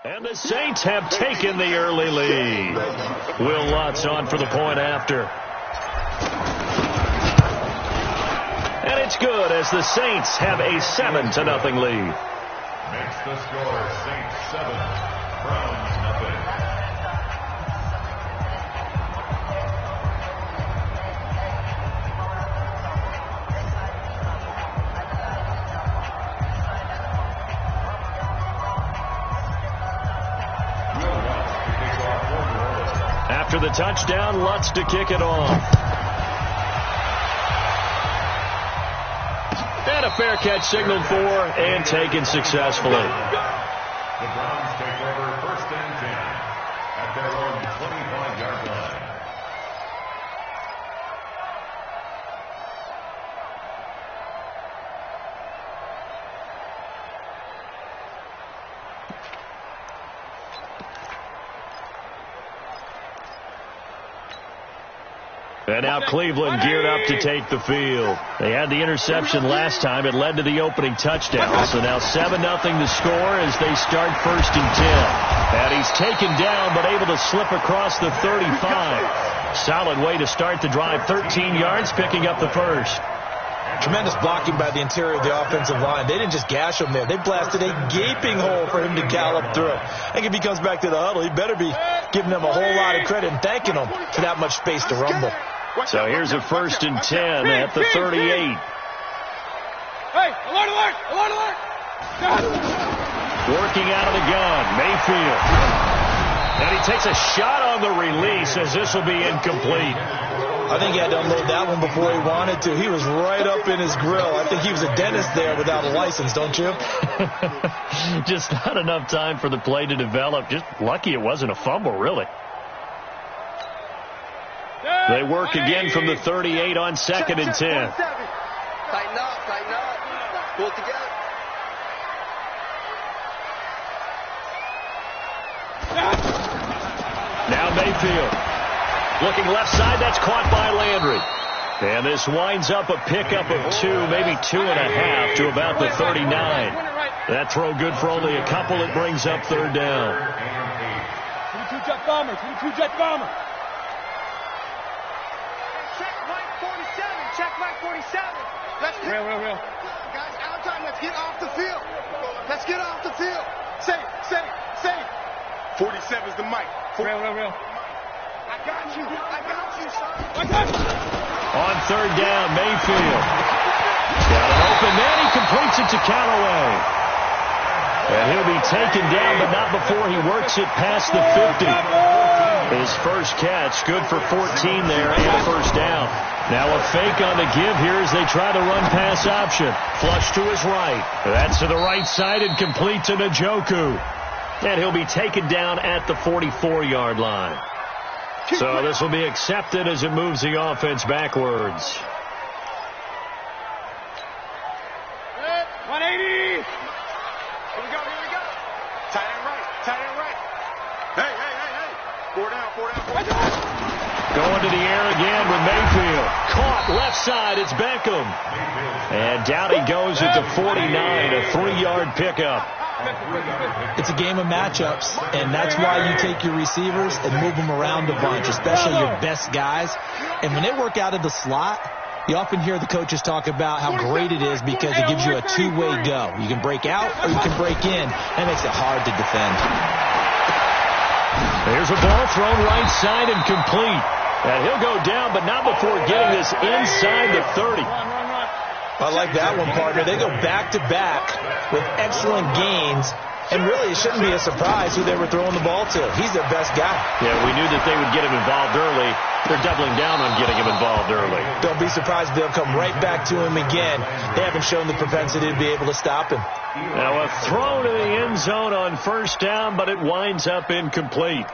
And the Saints have taken the early lead. Will Lutz on for the point after. And it's good as the Saints have a 7-0 lead. Makes the score Saints 7, Browns nothing. After the touchdown, Lutz to kick it off. And a fair catch signaled for and taken successfully. The Browns take over 1st and 10 at their own 25-yard line. And now Cleveland geared up to take the field. They had the interception last time. It led to the opening touchdown. So now 7-0 the score as they start 1st and 10. And he's taken down but able to slip across the 35. Solid way to start the drive. 13 yards, picking up the first. Tremendous blocking by the interior of the offensive line. They didn't just gash him there. They blasted a gaping hole for him to gallop through. I think if he comes back to the huddle, he better be giving them a whole lot of credit and thanking them for that much space to rumble. So here's a 1st and 10 at the 38. Hey, alert, alert, alert, alert. Working out of the gun, Mayfield. And he takes a shot on the release as this will be incomplete. I think he had to unload that one before he wanted to. He was right up in his grill. I think he was a dentist there without a license, don't you? Just not enough time for the play to develop. Just lucky it wasn't a fumble, really. They work again from the 38 on 2nd and 10. Tighten up, tighten up. Pull it together. Now Mayfield. Looking left side, that's caught by Landry. And this winds up a pickup of 2, maybe 2.5 to about the 39. That throw good for only a couple. It brings up 3rd down. 22 jet bomber, 22 jet bomber. Check Mike 47. Let's get real. Guys, out of time. Let's get off the field. Let's get off the field. Say. 47's the mic. Real. I got you, son. On 3rd down, Mayfield. Got it open, then he completes it to Callaway. And he'll be taken down, but not before he works it past the 50. His first catch, good for 14 there and a 1st down. Now a fake on the give here as they try the run-pass option. Flush to his right. That's to the right side and complete to Njoku. And he'll be taken down at the 44-yard line. So this will be accepted as it moves the offense backwards. 180. Here we go. Tight end right. Hey. 4 down. Going to the air again with Mayfield. Caught left side. It's Beckham. And down he goes at the 49. A 3-yard pickup. It's a game of matchups, and that's why you take your receivers and move them around a bunch, especially your best guys. And when they work out of the slot, you often hear the coaches talk about how great it is because it gives you a two-way go. You can break out or you can break in. That makes it hard to defend. There's a ball thrown right side and complete. And he'll go down, but not before getting this inside the 30. I like that one, partner. They go back-to-back with excellent gains. And really, it shouldn't be a surprise who they were throwing the ball to. He's their best guy. Yeah, we knew that they would get him involved early. They're doubling down on getting him involved early. Don't be surprised if they'll come right back to him again. They haven't shown the propensity to be able to stop him. Now a throw to the end zone on 1st down, but it winds up incomplete.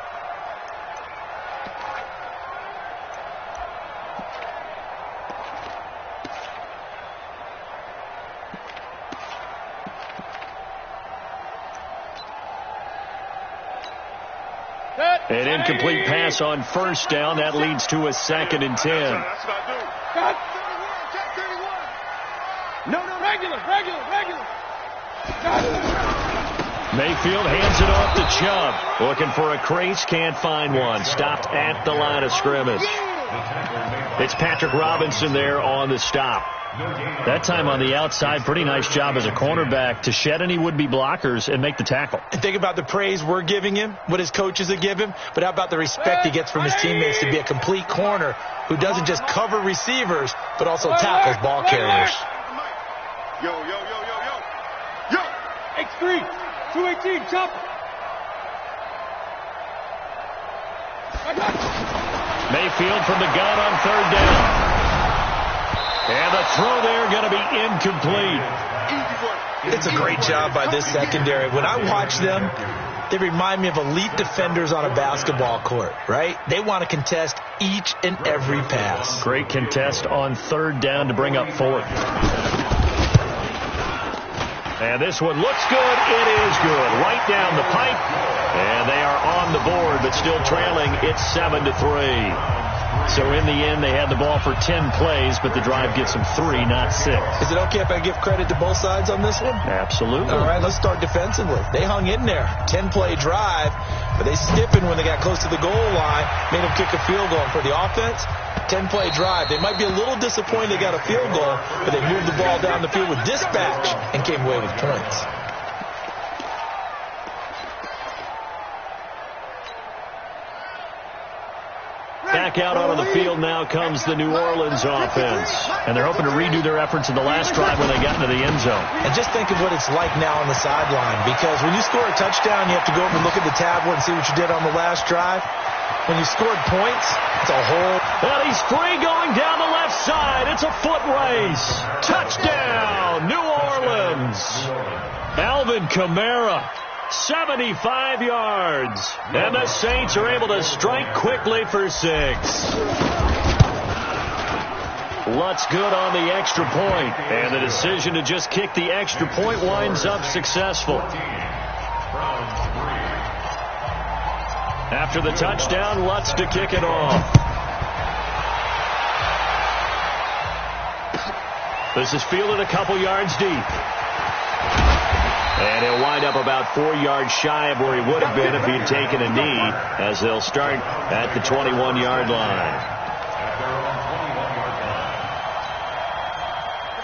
An incomplete pass on 1st down. That leads to a 2nd and 10. That's what I do. Cut. 31. No. Regular. Mayfield hands it off to Chubb. Looking for a crease, can't find one. Stopped at the line of scrimmage. It's Patrick Robinson there on the stop. That time on the outside, pretty nice job as a cornerback to shed any would-be blockers and make the tackle. And think about the praise we're giving him, what his coaches are giving him, but how about the respect he gets from his teammates to be a complete corner who doesn't just cover receivers, but also tackles ball carriers. Yo, yo, yo, yo, yo. Yo! X3, 218, chop. Mayfield from the gun on third down. And the throw there going to be incomplete. It's a great job by this secondary. When I watch them, they remind me of elite defenders on a basketball court, right? They want to contest each and every pass. Great contest on third down to bring up fourth. And this one looks good. It is good. Right down the pipe. And they are on the board, but still trailing. It's 7-3. So in the end, they had the ball for 10 plays, but the drive gets them 3, not 6. Is it okay if I give credit to both sides on this one? Absolutely. All right, let's start defensively. They hung in there. 10-play drive, but they stiffened when they got close to the goal line, made them kick a field goal. And for the offense, 10-play drive. They might be a little disappointed they got a field goal, but they moved the ball down the field with dispatch and came away with points. Back out onto the field now comes the New Orleans offense. And they're hoping to redo their efforts in the last drive when they got into the end zone. And just think of what it's like now on the sideline, because when you score a touchdown, you have to go over and look at the tablet and see what you did on the last drive. When you scored points, it's a whole... Well, he's free going down the left side. It's a foot race. Touchdown, New Orleans. Alvin Kamara. 75 yards. And the Saints are able to strike quickly for 6. Lutz good on the extra point. And the decision to just kick the extra point winds up successful. After the touchdown, Lutz to kick it off. This is fielded a couple yards deep. And he'll wind up about 4 yards shy of where he would have been if he had taken a knee, as they'll start at the 21-yard line.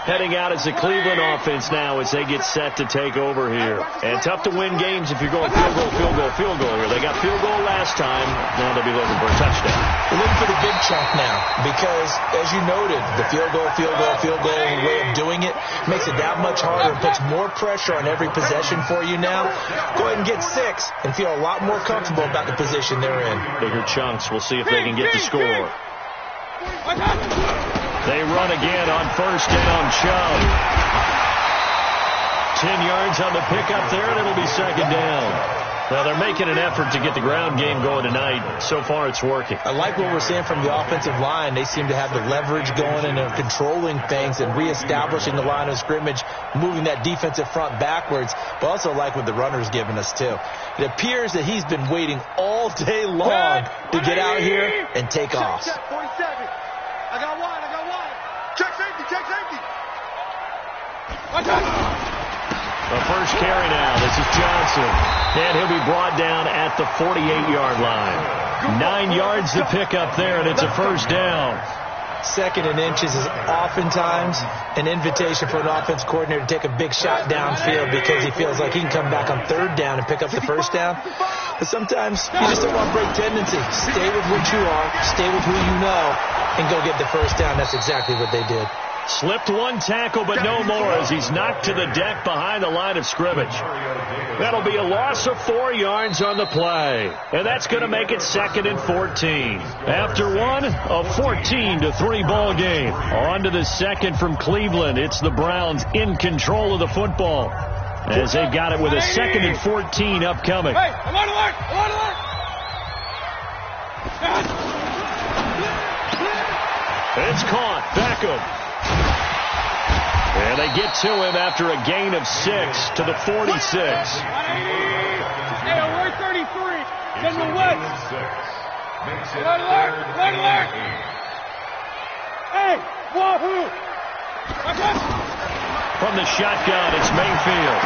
Heading out is the Cleveland offense now as they get set to take over here. And tough to win games if you're going field goal, field goal, field goal here. They got field goal last time. Now they'll be looking for a touchdown. We're looking for the big chunk now because, as you noted, the field goal way of doing it makes it that much harder and puts more pressure on every possession for you now. Go ahead and get 6 and feel a lot more comfortable about the position they're in. Bigger chunks. We'll see if they can get the score. They run again on first down, Chubb. 10 yards on the pickup there, and it'll be second down. Well, they're making an effort to get the ground game going tonight. So far, it's working. I like what we're seeing from the offensive line. They seem to have the leverage going and are controlling things and reestablishing the line of scrimmage, moving that defensive front backwards. But also like what the runner's giving us, too. It appears that he's been waiting all day long to get out here and take off. Check, 47. I got one. Check safety. The first carry now. This is Johnson. And he'll be brought down at the 48-yard line. 9 yards to pick up there, and it's a first down. Second and inches is oftentimes an invitation for an offense coordinator to take a big shot downfield because he feels like he can come back on third down and pick up the first down. But sometimes you just don't want break tendency. Stay with what you are, stay with who you know, and go get the first down. That's exactly what they did. Slipped one tackle, but no more as he's knocked to the deck behind the line of scrimmage. That'll be a loss of 4 yards on the play. And that's going to make it 2nd and 14. After one, a 14-3 ball game. On to the second from Cleveland. It's the Browns in control of the football as they got it with a 2nd and 14 upcoming. Hey, I'm on alert! It's caught. Beckham. And they get to him after a gain of 6 to the 46. Hey, alert 33. General West. Alert. Hey, wahoo. From the shotgun, it's Mayfield.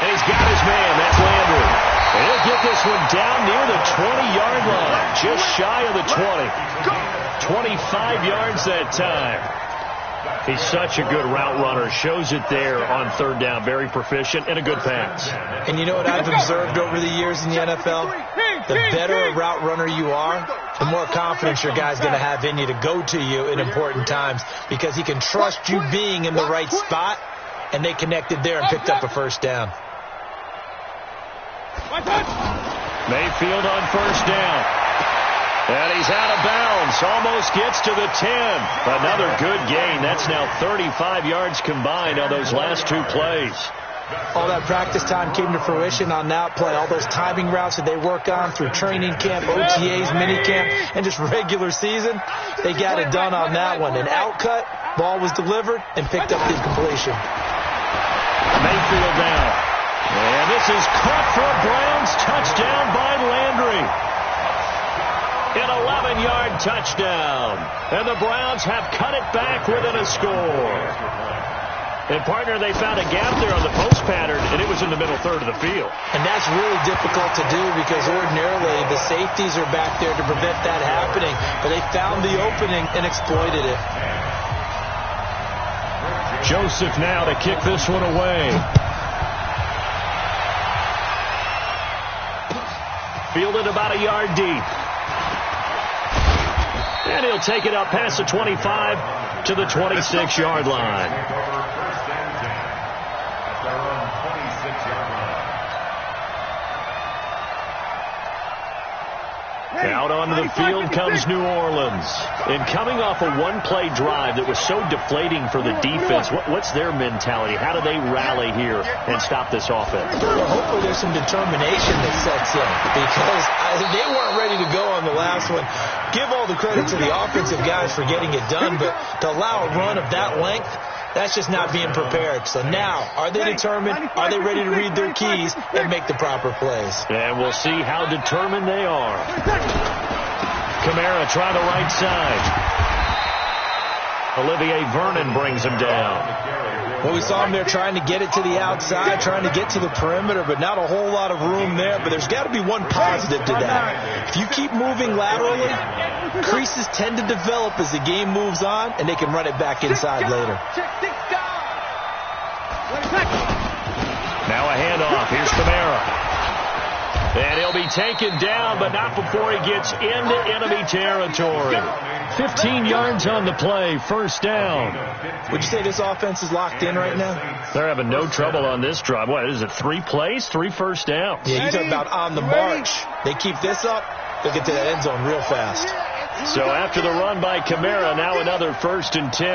And he's got his man. That's Landry. And he'll get this one down near the 20-yard line. Just shy of the 20. 25 yards that time. He's such a good route runner. Shows it there on third down. Very proficient and a good pass. And you know what I've observed over the years in the NFL? The better a route runner you are, the more confidence your guy's going to have in you to go to you in important times because he can trust you being in the right spot, and they connected there and picked up a first down. Mayfield on first down. And he's out of bounds. Almost gets to the 10. Another good gain. That's now 35 yards combined on those last two plays. All that practice time came to fruition on that play. All those timing routes that they work on through training camp, OTAs, minicamp, and just regular season, they got it done on that one. An outcut, ball was delivered, and picked up the completion. Mayfield down. And this is caught for a Browns touchdown by Landry. An 11-yard touchdown. And the Browns have cut it back within a score. And, partner, they found a gap there on the post pattern, and it was in the middle third of the field. And that's really difficult to do because ordinarily the safeties are back there to prevent that happening. But they found the opening and exploited it. Joseph now to kick this one away. Fielded about a yard deep. And he'll take it up past the 25 to the 26-yard line. Out onto the field comes New Orleans. And coming off a one-play drive that was so deflating for the defense, what's their mentality? How do they rally here and stop this offense? Well, hopefully there's some determination that sets in because they weren't ready to go on the last one. Give all the credit to the offensive guys for getting it done, but to allow a run of that length, that's just not being prepared. So now, are they determined? Are they ready to read their keys and make the proper plays? And we'll see how determined they are. Kamara try the right side. Olivier Vernon brings him down. Well, we saw him there trying to get it to the outside, trying to get to the perimeter, but not a whole lot of room there. But there's got to be one positive to that. If you keep moving laterally, creases tend to develop as the game moves on, and they can run it back inside later. Now a handoff. Here's Kamara. And he'll be taken down, but not before he gets into enemy territory. 15 yards on the play, first down. Would you say this offense is locked in right now? They're having no trouble on this drive. What is it, 3 plays, 3 first downs? Yeah, you talk about on the march. They keep this up, they'll get to that end zone real fast. So after the run by Kamara, now another 1st and 10.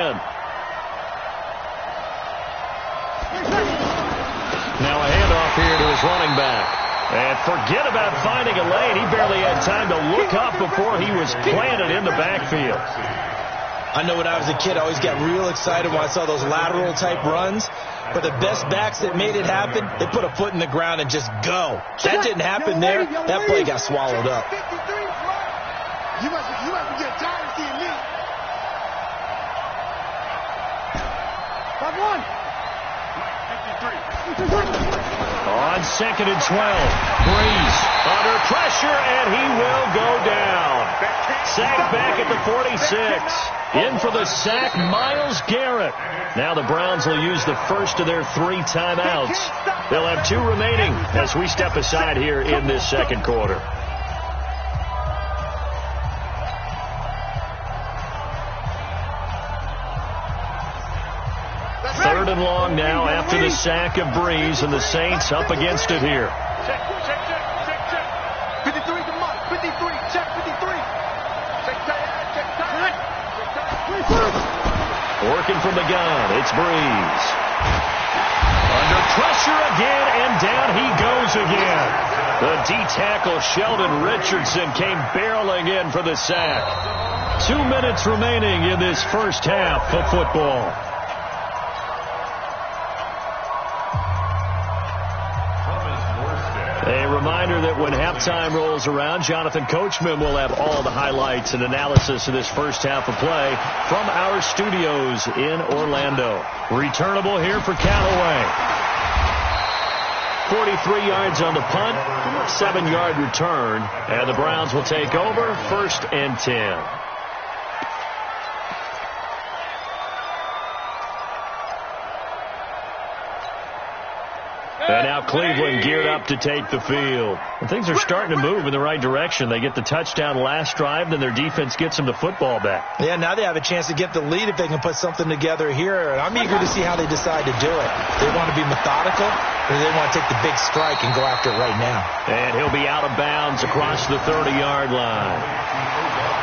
Now a handoff here to his running back. And forget about finding a lane. He barely had time to look up before he was planted in the backfield. I know when I was a kid, I always got real excited when I saw those lateral-type runs. But the best backs that made it happen, they put a foot in the ground and just go. That didn't happen there. That play got swallowed up. You must get tired of seeing me. 5-1. On 2nd and 12, Breeze under pressure, and he will go down. Sacked back at the 46. In for the sack, Myles Garrett. Now the Browns will use the first of their 3 timeouts. They'll have 2 remaining as we step aside here in this second quarter. Third and long now after the sack of Breeze, and the Saints up against it here. Check. 53 to Mike. 53. Check 53. Check. Working from the gun. It's Breeze. Under pressure again, and down he goes again. The D-tackle Sheldon Richardson came barreling in for the sack. 2 minutes remaining in this first half of football. A reminder that when halftime rolls around, Jonathan Coachman will have all the highlights and analysis of this first half of play from our studios in Orlando. Returnable here for Callaway. 43 yards on the punt, 7-yard return, and the Browns will take over 1st and 10. And now Cleveland geared up to take the field. And things are starting to move in the right direction. They get the touchdown last drive, then their defense gets them the football back. Yeah, now they have a chance to get the lead if they can put something together here. And I'm eager to see how they decide to do it. They want to be methodical, or they want to take the big strike and go after it right now. And he'll be out of bounds across the 30-yard line.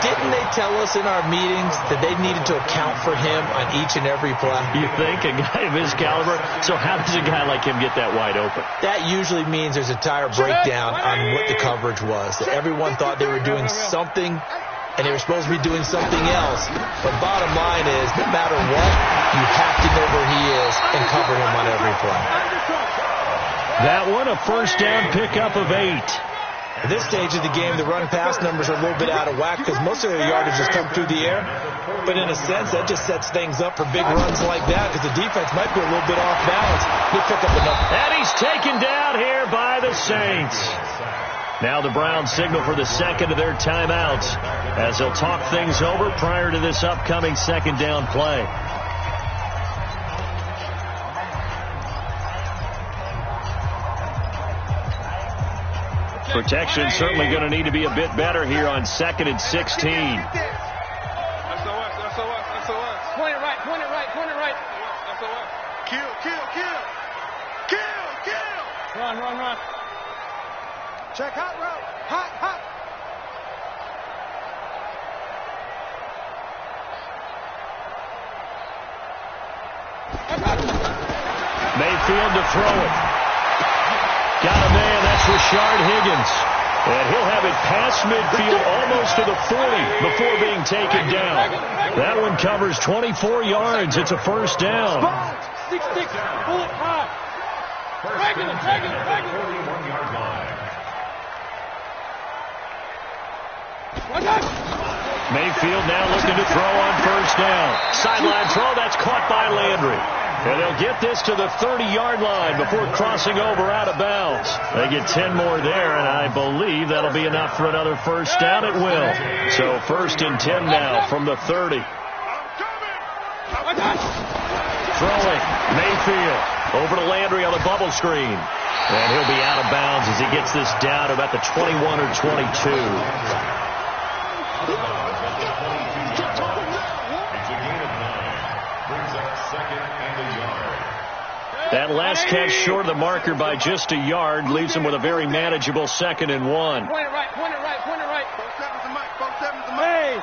Didn't they tell us in our meetings that they needed to account for him on each and every play? You think? A guy of his caliber? So how does a guy like him get that wide open? That usually means there's a entire breakdown on what the coverage was. That everyone thought they were doing something, and they were supposed to be doing something else. But bottom line is, no matter what, you have to know where he is and cover him on every play. That one, a first down pickup of 8. At this stage of the game, the run-pass numbers are a little bit out of whack because most of their yardage has come through the air. But in a sense, that just sets things up for big runs like that because the defense might be a little bit off balance. They pick up enough. And he's taken down here by the Saints. Now the Browns signal for the second of their timeouts as they'll talk things over prior to this upcoming second down play. Protection certainly going to need to be a bit better here on 2nd and 16. SOS. Point it right. SOS. Kill. Run. Check hot route. Hot. Mayfield to throw it. Got a man, that's Rashard Higgins. And he'll have it past midfield almost to the 40 before being taken down. That one covers 24 yards. It's a first down. 6, bullet high. Regular. 41-yard line. Mayfield now looking to throw on first down. Sideline throw, that's caught by Landry. And they'll get this to the 30-yard line before crossing over out of bounds. They get 10 more there, and I believe that'll be enough for another first down. It will. So 1st and 10 now from the 30. Throwing. Mayfield over to Landry on the bubble screen. And he'll be out of bounds as he gets this down to about the 21 or 22. That last catch short of the marker by just a yard leaves him with a very manageable 2nd and 1. Point it right.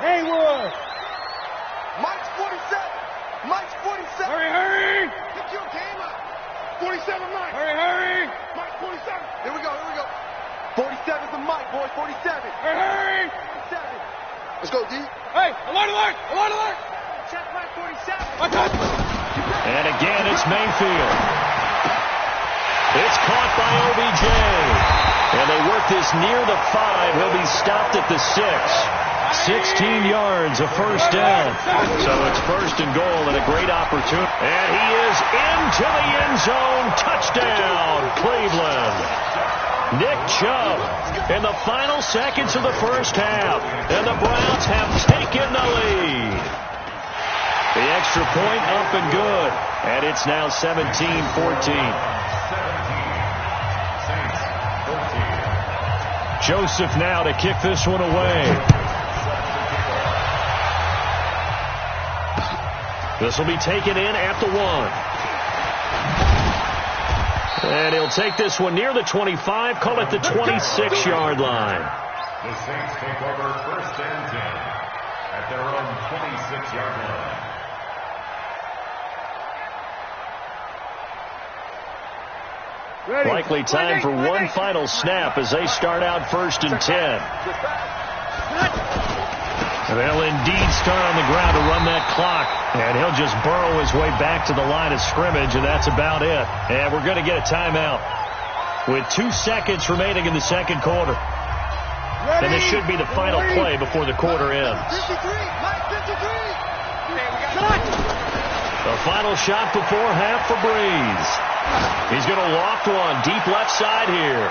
Hey, Wood. Mike's 47. Hurry. Pick your game up. 47, Mike. Hurry. Mike, 47. Here we go. 47's the Mike, boys. 47. Hurry. 47. Let's go, D. Hey, alert. Check Mike 47. And again, it's Mayfield. It's caught by OBJ. And they work this near the 5. He'll be stopped at the 6. 16 yards, a first down. So it's 1st and goal and a great opportunity. And he is into the end zone. Touchdown, Cleveland. Nick Chubb in the final seconds of the first half. And the Browns have taken the lead. The extra point up and good. And it's now 17-14. Joseph now to kick this one away. This will be taken in at the 1. And he'll take this one near the 25, call it the 26-yard line. The Saints take over 1st and 10 at their own 26-yard line. Likely time for one final snap as they start out 1st and 10. They'll indeed start on the ground to run that clock. And he'll just burrow his way back to the line of scrimmage, and that's about it. And we're going to get a timeout with 2 seconds remaining in the second quarter. And this should be the final play before the quarter ends. 53. Mike 53. The final shot before half for Breeze. He's going to loft one deep left side here.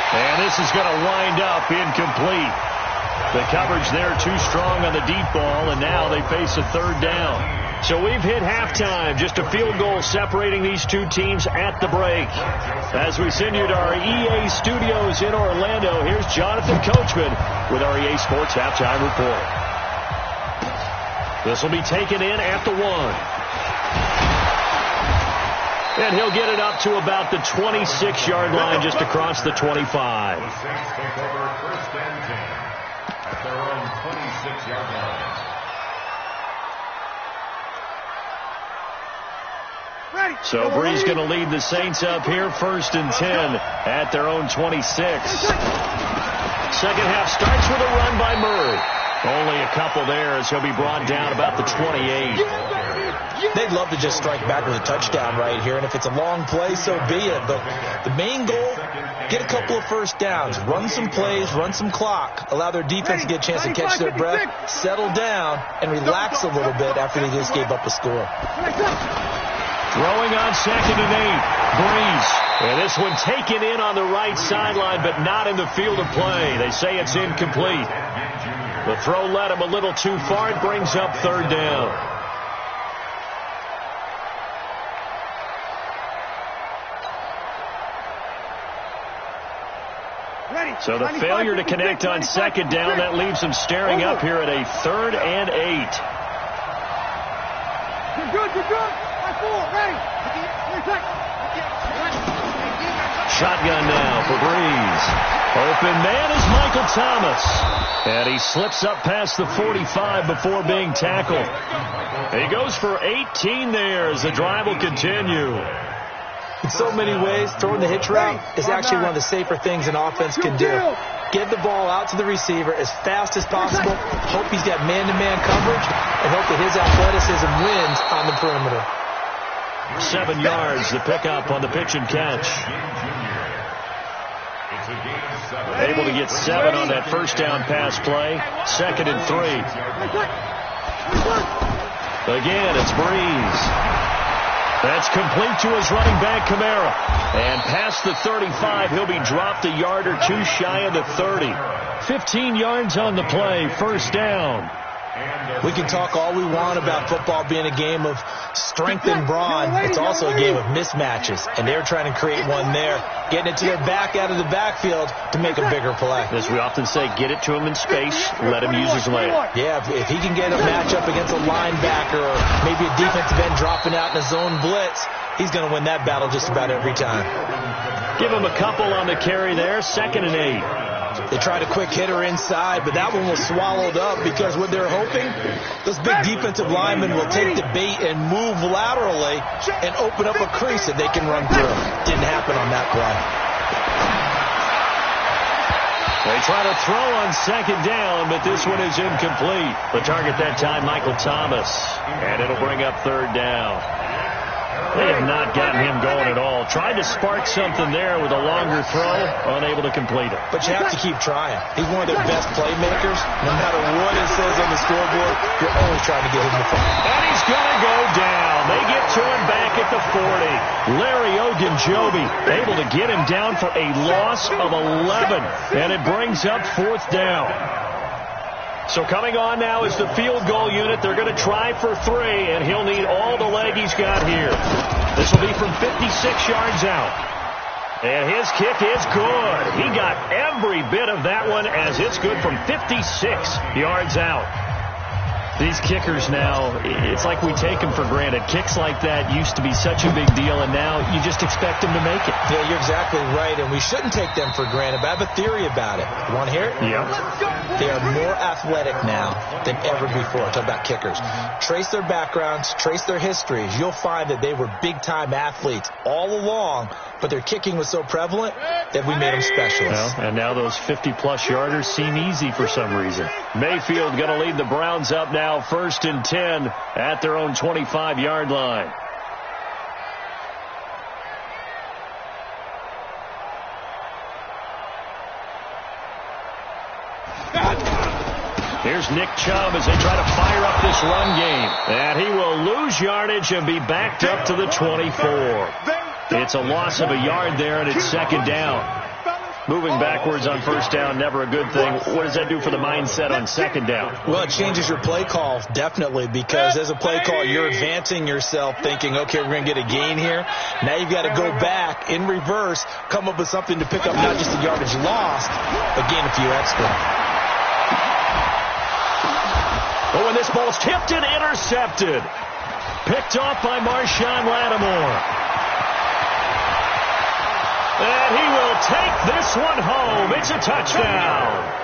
And this is going to wind up incomplete. The coverage there too strong on the deep ball, and now they face a third down. So we've hit halftime. Just a field goal separating these two teams at the break. As we send you to our EA studios in Orlando, here's Jonathan Coachman with our EA Sports Halftime Report. This will be taken in at the 1. And he'll get it up to about the 26-yard line, just across the 25. The Saints take over first and 10 at their own 26-yard line. So Bree's going to lead the Saints up here, first and 10 at their own 26. Second half starts with a run by Murray. Only a couple there as he'll be brought down about the 28. They'd love to just strike back with a touchdown right here, and if it's a long play, so be it. But the main goal, get a couple of first downs, run some plays, run some clock, allow their defense to get a chance to catch their breath, settle down, and relax a little bit after they just gave up a score. Throwing on second and 8, Breeze. And this one taken in on the right sideline, but not in the field of play. They say it's incomplete. The throw led him a little too far. It brings up third down. So the failure to connect on second down, that leaves them staring up here at a third and 8. You're good. Shotgun now for Breeze. Open man is Michael Thomas. And he slips up past the 45 before being tackled. He goes for 18 there as the drive will continue. In so many ways, throwing the hitch route is actually one of the safer things an offense can do. Get the ball out to the receiver as fast as possible. Hope he's got man-to-man coverage, and hope that his athleticism wins on the perimeter. 7 yards, the pickup on the pitch and catch. Able to get 7 on that first down pass play. Second and 3. Again, it's Breeze. That's complete to his running back, Kamara. And past the 35, he'll be dropped a yard or two shy of the 30. 15 yards on the play, first down. We can talk all we want about football being a game of strength and brawn. It's also a game of mismatches, and they're trying to create one there, getting it to their back out of the backfield to make a bigger play. As we often say, get it to him in space, let him use his leg. Yeah, if he can get a matchup against a linebacker or maybe a defensive end dropping out in a zone blitz, he's going to win that battle just about every time. Give him a couple on the carry there, second and 8. They tried a quick hitter inside, but that one was swallowed up because what they're hoping, those big defensive linemen will take the bait and move laterally and open up a crease that they can run through. Didn't happen on that play. They try to throw on second down, but this one is incomplete. The target that time, Michael Thomas, and it'll bring up third down. They have not gotten him going at all. Tried to spark something there with a longer throw, unable to complete it. But you have to keep trying. He's one of their best playmakers. No matter what it says on the scoreboard, you're always trying to get him the ball. And he's going to go down. They get to him back at the 40. Larry Ogunjobi able to get him down for a loss of 11. And it brings up fourth down. So coming on now is the field goal unit. They're going to try for 3, and he'll need all the leg he's got here. This will be from 56 yards out. And his kick is good. He got every bit of that one as it's good from 56 yards out. These kickers now, it's like we take them for granted. Kicks like that used to be such a big deal, and now you just expect them to make it. Yeah, you're exactly right, and we shouldn't take them for granted, but I have a theory about it. You want to hear it? Yeah. They are more athletic now than ever before. Talk about kickers. Trace their backgrounds, trace their histories. You'll find that they were big-time athletes all along, but their kicking was so prevalent that we made them specialists. Well, and now those 50-plus yarders seem easy for some reason. Mayfield going to lead the Browns up now, first and 10 at their own 25-yard line. here's Nick Chubb as they try to fire up this run game. And he will lose yardage and be backed up to the 24. It's a loss of a yard there, and it's second down. Moving backwards on first down, never a good thing. What does that do for the mindset on second down? Well, it changes your play call, definitely, because as a play call, you're advancing yourself thinking, okay, we're going to get a gain here. Now you've got to go back in reverse, come up with something to pick up not just the yardage lost, but gain a few extra. Oh, and this ball's tipped and intercepted. Picked off by Marshawn Lattimore. And he will take this one home. It's a touchdown.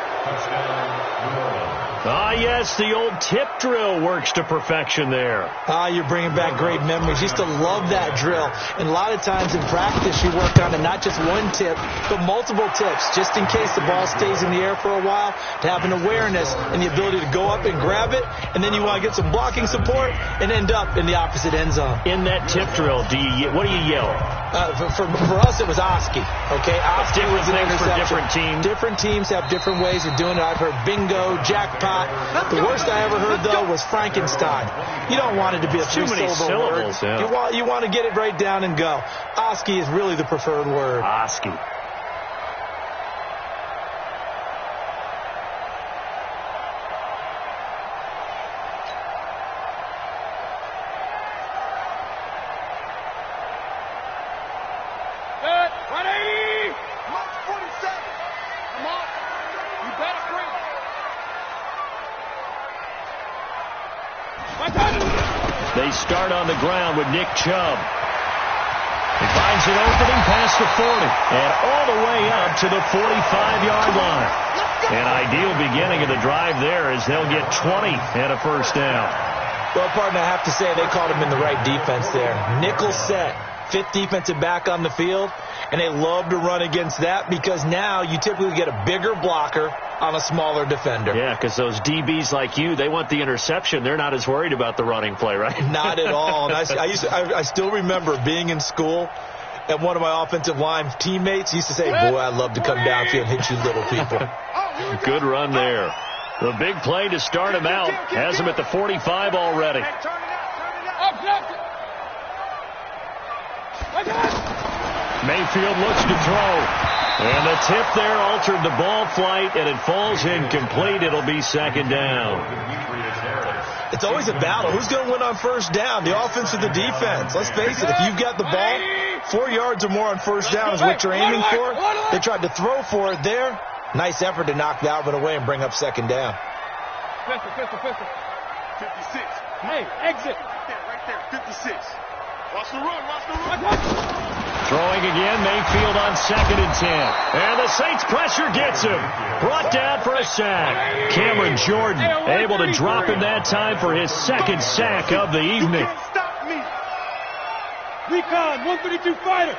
Ah, yes, the old tip drill works to perfection there. Ah, you're bringing back great memories. Used to love that drill. And a lot of times in practice, you work on it, not just one tip, but multiple tips, just in case the ball stays in the air for a while, to have an awareness and the ability to go up and grab it, and then you want to get some blocking support and end up in the opposite end zone. In that tip drill, what do you yell? For us, it was Oski. Okay, Oski was an interception. For different teams. Different teams have different ways of doing it. I've heard bingo, jackpot. The worst I ever heard, though, was Frankenstein. You don't want it to be a three-syllable word. Yeah. You want to get it right down and go. Oski is really the preferred word. Oski. They start on the ground with Nick Chubb. He finds an opening past the 40 and all the way up to the 45-yard line. An ideal beginning of the drive there as they'll get 20 and a first down. Well, partner, I have to say they caught him in the right defense there. Nickel set, fifth defensive back on the field, and they love to run against that because now you typically get a bigger blocker on a smaller defender. Yeah, because those DBs like you, they want the interception. They're not as worried about the running play, right? Not at all. And I still remember being in school, and one of my offensive line teammates used to say, boy, I'd love to come downfield and hit you little people. Good run there. The big play to start him out. Has him at the 45 already. Mayfield looks to throw. And the tip there altered the ball flight, and it falls incomplete. It'll be second down. It's always a battle. Who's going to win on first down, the offense or the defense? Let's face it, if you've got the ball, 4 yards or more on first down is what you're aiming for. They tried to throw for it there. Nice effort to knock that one away and bring up second down. Pistol. 56. Hey, exit. Right there, 56. Watch the run. Throwing again, Mayfield on 2nd and 10. And the Saints pressure gets him. Brought down for a sack. Cameron Jordan able to drop him that time for his second sack of the evening. Stop me. Recon, 132 fighter.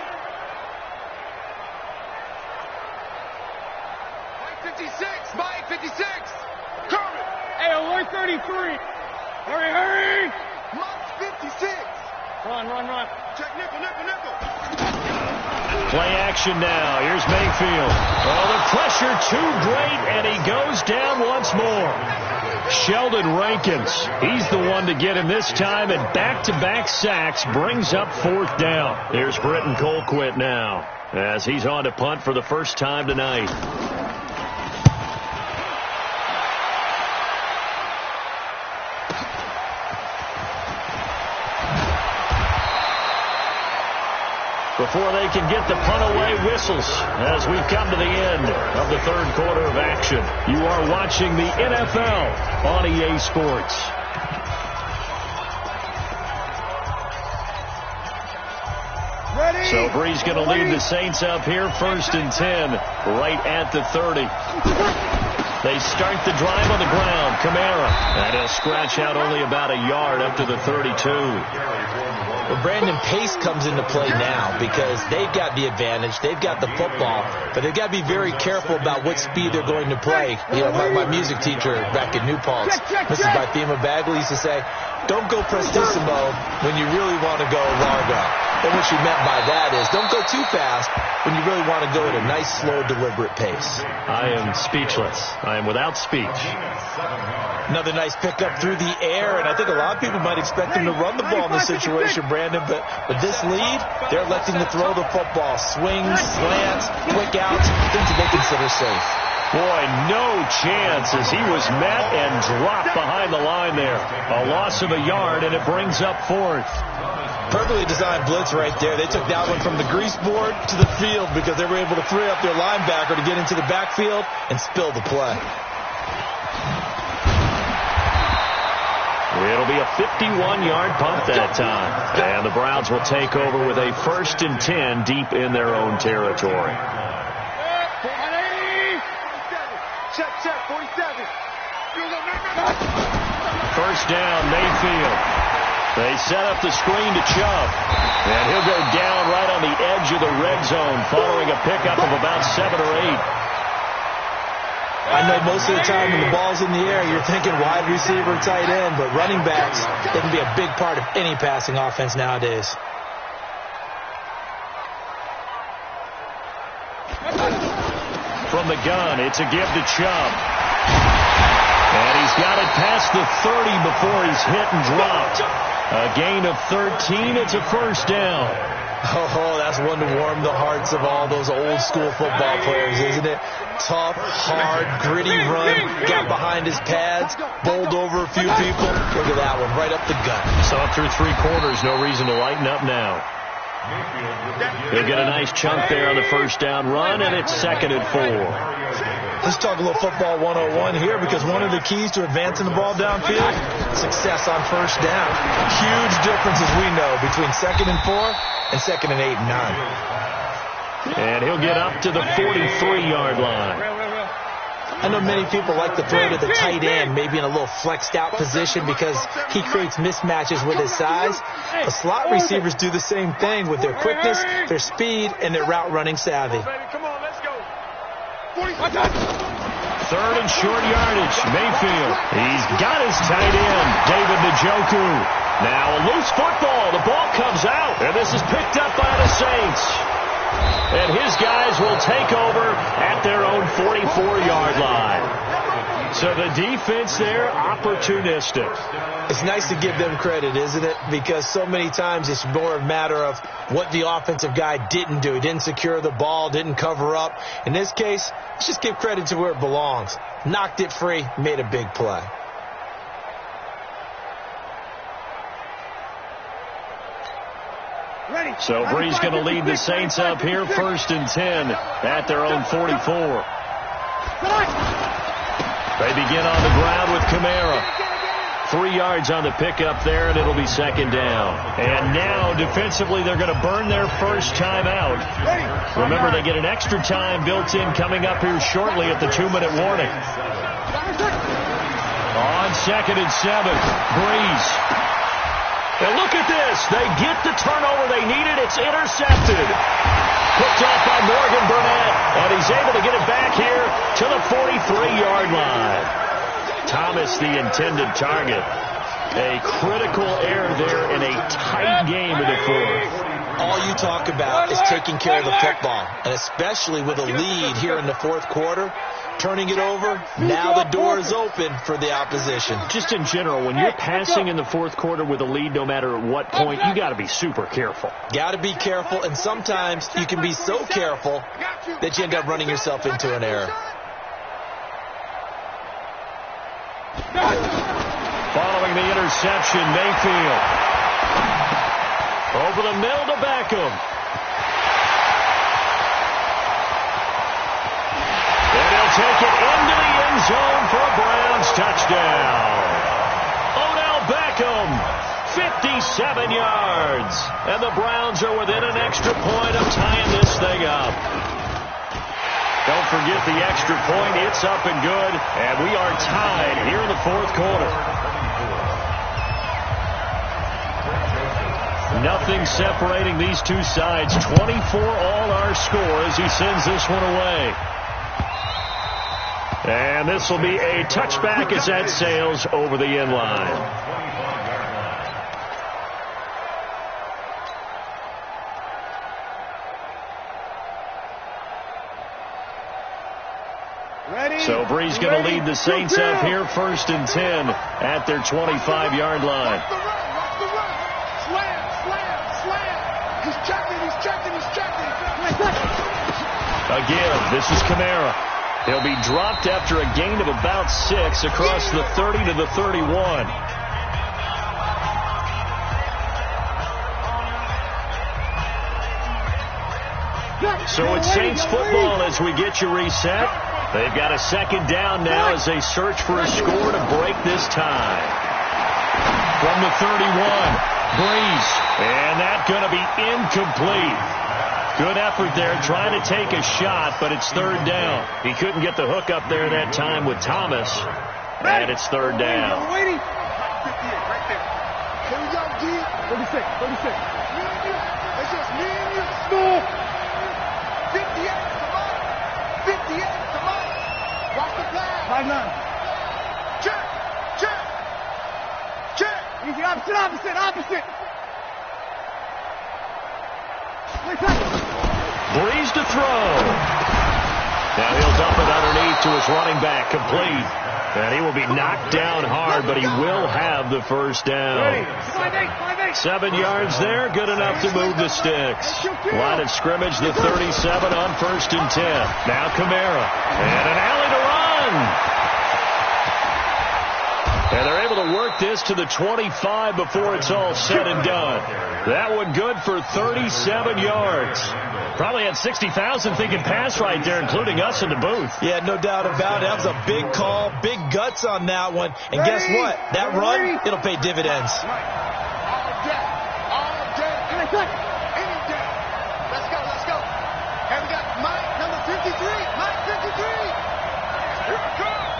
56, Mike 56. Coming. Hey, alert 33. Hurry. Mike 56. Run. Check nickel. Play action now. Here's Mayfield. Oh, the pressure too great, and he goes down once more. Sheldon Rankins, he's the one to get him this time, and back-to-back sacks brings up 4th down. There's Britton Colquitt now, as he's on to punt for the first time tonight. Before they can get the punt away, whistles as we come to the end of the third quarter of action. You are watching the NFL on EA Sports. Ready? So Bree's going to lead the Saints up here, 1st and 10, right at the 30. They start the drive on the ground. Kamara. And he'll scratch out only about a yard up to the 32. Well, Brandon, pace comes into play now because they've got the advantage. They've got the football, but they've got to be very careful about what speed they're going to play. You know, my music teacher back at New Paltz, Mrs. Bythema Bagley, used to say, don't go prestissimo when you really want to go largo. And what she meant by that is don't go too fast when you really want to go at a nice, slow, deliberate pace. I am speechless. I time without speech. Another nice pickup through the air, and I think a lot of people might expect him to run the ball in this situation, Brandon, but with this lead, they're electing to throw the football. Swings, slants, quick outs, things that they consider safe. Boy, no chance as he was met and dropped behind the line there. A loss of a yard, and it brings up fourth. Perfectly designed blitz right there. They took that one from the grease board to the field because they were able to free up their linebacker to get into the backfield and spill the play. It'll be a 51-yard punt that time. And the Browns will take over with a 1st and 10 deep in their own territory. Check, 47. First down, Mayfield. They set up the screen to Chubb. And he'll go down right on the edge of the red zone following a pickup of about 7 or 8. I know most of the time when the ball's in the air, you're thinking wide receiver, tight end, but running backs, they can be a big part of any passing offense nowadays. From the gun, it's a give to Chubb. And he's got it past the 30 before he's hit and dropped. A gain of 13. It's a first down. Oh, that's one to warm the hearts of all those old school football players, isn't it? Tough, hard, gritty run. Got behind his pads, bowled over a few people. Look at that one, right up the gut. Saw through 3 quarters. No reason to lighten up now. He'll get a nice chunk there on the first down run, and it's 2nd and 4. Let's talk a little football 101 here, because one of the keys to advancing the ball downfield, success on first down. Huge difference, as we know, between 2nd and 4 and 2nd and 8 and 9. And he'll get up to the 43-yard line. I know many people like to throw to the tight end, maybe in a little flexed out position because he creates mismatches with his size. But slot receivers do the same thing with their quickness, their speed, and their route running savvy. Come on, let's go. 3rd and short yardage. Mayfield. He's got his tight end, David Njoku. Now a loose football. The ball comes out, and this is picked up by the Saints. And his guys will take over at their own 44-yard line. So the defense there, opportunistic. It's nice to give them credit, isn't it? Because so many times it's more a matter of what the offensive guy didn't do. He didn't secure the ball, didn't cover up. In this case, let's just give credit to where it belongs. Knocked it free, made a big play. So Bree's going to lead the Saints up here, 1st and 10 at their own 44. They begin on the ground with Kamara. 3 yards on the pickup there, and it'll be 2nd down. And now, defensively, they're going to burn their first time out. Remember, they get an extra time built in coming up here shortly at the 2-minute warning. On 2nd and 7, Breeze. And look at this. They get the turnover they needed. It's intercepted. Picked off by Morgan Burnett. And he's able to get it back here to the 43-yard line. Thomas, the intended target. A critical error there in a tight game in the 4th. All you talk about is taking care of the football. And especially with a lead here in the 4th quarter. Turning it over, now the door is open for the opposition. Just in general, when you're passing in the 4th quarter with a lead, no matter at what point, you got to be super careful. Got to be careful, and sometimes you can be so careful that you end up running yourself into an error. Following the interception, Mayfield. Over the middle to Beckham. Take it into the end zone for a Browns touchdown. Odell Beckham, 57 yards. And the Browns are within an extra point of tying this thing up. Don't forget the extra point. It's up and good. And we are tied here in the 4th quarter. Nothing separating these two sides. 24 all our score as he sends this one away. And this will be a touchback as that sails over the end line. So Bree's going to lead the Saints up here, 1st and 10 at their 25-yard line. Watch the run. Slam. He's checking. Again, this is Kamara. He'll be dropped after a gain of about 6 across the 30 to the 31. So it's Saints football as we get you reset. They've got a 2nd down now as they search for a score to break this tie. From the 31, Breeze. And that's going to be incomplete. Good effort there trying to take a shot, but it's 3rd down. He couldn't get the hook up there that time with Thomas. And it's 3rd down. Here we go, D. 36. It's just me and you. Smooth. 58 to Mike. Watch the flag. 5-9. Check. Easy, opposite. Breeze to throw. Now he'll dump it underneath to his running back, complete. And he will be knocked down hard, but he will have the 1st down. 7 yards there, good enough to move the sticks. Line of scrimmage, the 37 on 1st and 10. Now Kamara. And an alley to run. And they're able to work this to the 25 before it's all said and done. That one good for 37 yards. Probably had 60,000 thinking pass right there, including us in the booth. Yeah, no doubt about it. That was a big call, big guts on that one. And guess what? That run, it'll pay dividends. All day. Any day. Let's go. And we got Mike, number 53. Mike, 53. Here it comes.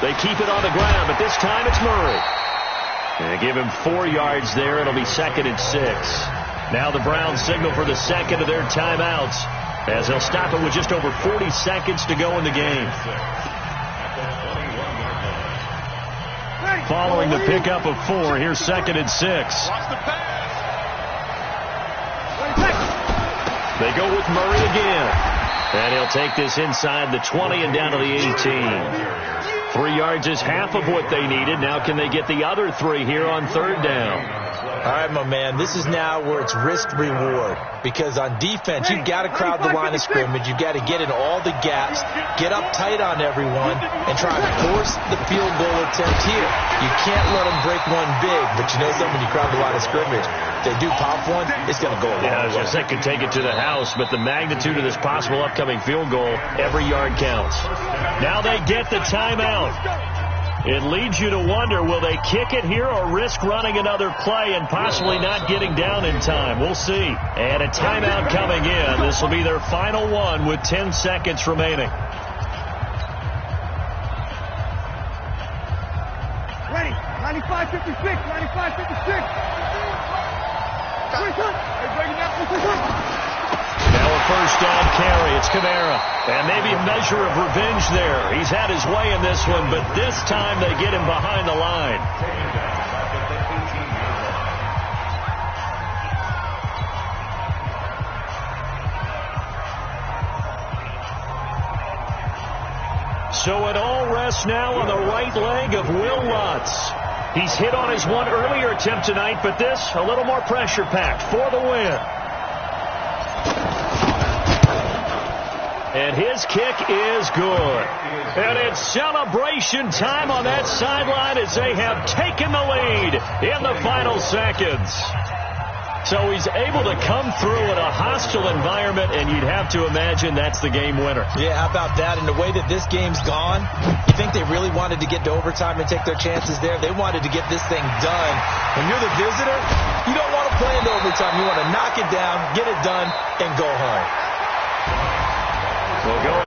They keep it on the ground, but this time it's Murray. And they give him 4 yards there. It'll be 2nd and 6. Now the Browns signal for the 2nd of their timeouts as they'll stop it with just over 40 seconds to go in the game. Following the pickup of 4, here's 2nd and 6. They go with Murray again. And he'll take this inside the 20 and down to the 18. 3 yards is half of what they needed. Now can they get the other 3 here on 3rd down? All right, my man, this is now where it's risk-reward. Because on defense, you've got to crowd the line of scrimmage. You've got to get in all the gaps, get up tight on everyone, and try to force the field goal attempt here. You can't let them break one big, but you know something, when you crowd the line of scrimmage, if they do pop one, it's going to go a long way. They could take it to the house, but the magnitude of this possible upcoming field goal, every yard counts. Now they get the timeout. It leads you to wonder, will they kick it here or risk running another play and possibly not getting down in time? We'll see. And a timeout coming in. This will be their final one with 10 seconds remaining. Ready. 95-56. 95-56. Now a 1st down carry. It's Kamara. And maybe a measure of revenge there. He's had his way in this one, but this time they get him behind the line. So it all rests now on the right leg of Will Lutz. He's hit on his one earlier attempt tonight, but this a little more pressure-packed for the win. And his kick is good. And it's celebration time on that sideline as they have taken the lead in the final seconds. So he's able to come through in a hostile environment, and you'd have to imagine that's the game winner. Yeah, how about that? And the way that this game's gone, you think they really wanted to get to overtime and take their chances there? They wanted to get this thing done. When you're the visitor, you don't want to play into overtime. You want to knock it down, get it done, and go home. We'll go.